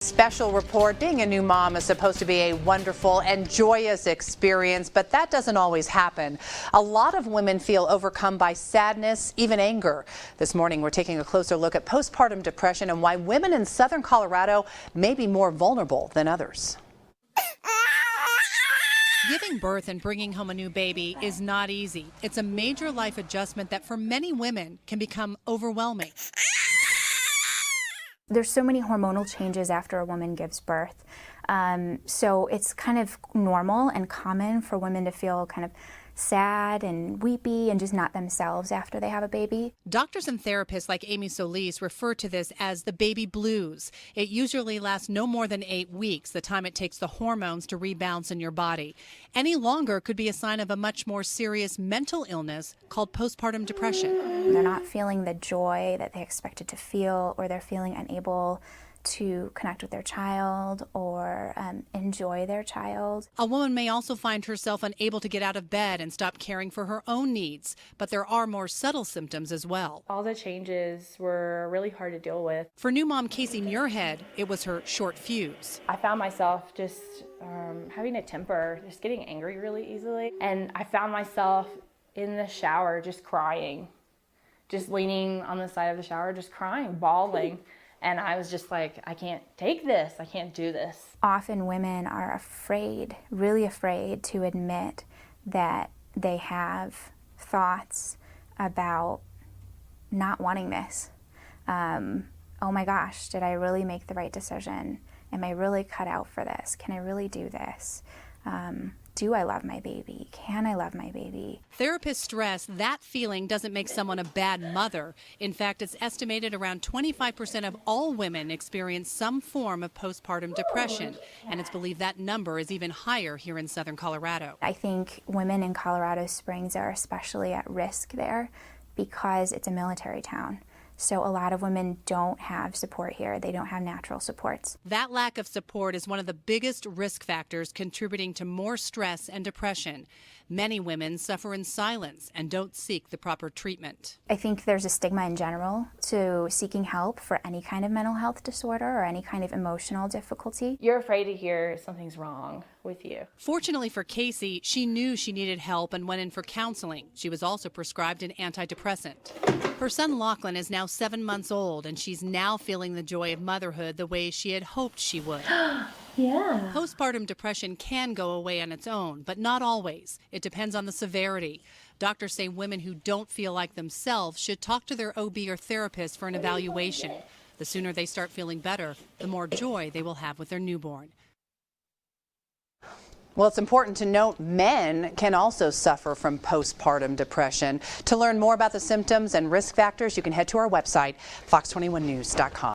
Special report. Being a new mom is supposed to be a wonderful and joyous experience, but that doesn't always happen. A lot of women feel overcome by sadness, even anger. This morning, we're taking a closer look at postpartum depression and why women in southern Colorado may be more vulnerable than others. Giving birth and bringing home a new baby is not easy. It's a major life adjustment that for many women can become overwhelming. There's so many hormonal changes after a woman gives birth. So it's kind of normal and common for women to feel kind of sad and weepy and just not themselves after they have a baby. Doctors and therapists like Amy Solis refer to this as the baby blues. It usually lasts no more than 8 weeks, the time it takes the hormones to rebalance in your body. Any longer could be a sign of a much more serious mental illness called postpartum depression. They're not feeling the joy that they expected to feel, or they're feeling unable to connect with their child or enjoy their child. A woman may also find herself unable to get out of bed and stop caring for her own needs, but there are more subtle symptoms as well. All the changes were really hard to deal with. For new mom Casey Muirhead, it was her short fuse. I found myself just having a temper, just getting angry really easily. And I found myself in the shower just crying, just leaning on the side of the shower, just crying, bawling. And I was just like, I can't take this. I can't do this. Often women are afraid, really afraid, to admit that they have thoughts about not wanting this. Oh my gosh, did I really make the right decision? Am I really cut out for this? Can I really do this? Do I love my baby? Can I love my baby? Therapists stress that feeling doesn't make someone a bad mother. In fact, it's estimated around 25% of all women experience some form of postpartum depression, and it's believed that number is even higher here in southern Colorado. I think women in Colorado Springs are especially at risk there because it's a military town. So a lot of women don't have support here. They don't have natural supports. That lack of support is one of the biggest risk factors contributing to more stress and depression. Many women suffer in silence and don't seek the proper treatment. I think there's a stigma in general to seeking help for any kind of mental health disorder or any kind of emotional difficulty. You're afraid to hear something's wrong with you. Fortunately for Casey, she knew she needed help and went in for counseling. She was also prescribed an antidepressant. Her son Lachlan is now 7 months old, and she's now feeling the joy of motherhood the way she had hoped she would. Yeah. Postpartum depression can go away on its own, but not always. It depends on the severity. Doctors say women who don't feel like themselves should talk to their OB or therapist for an evaluation. The sooner they start feeling better, the more joy they will have with their newborn. Well, it's important to note men can also suffer from postpartum depression. To learn more about the symptoms and risk factors, you can head to our website, fox21news.com.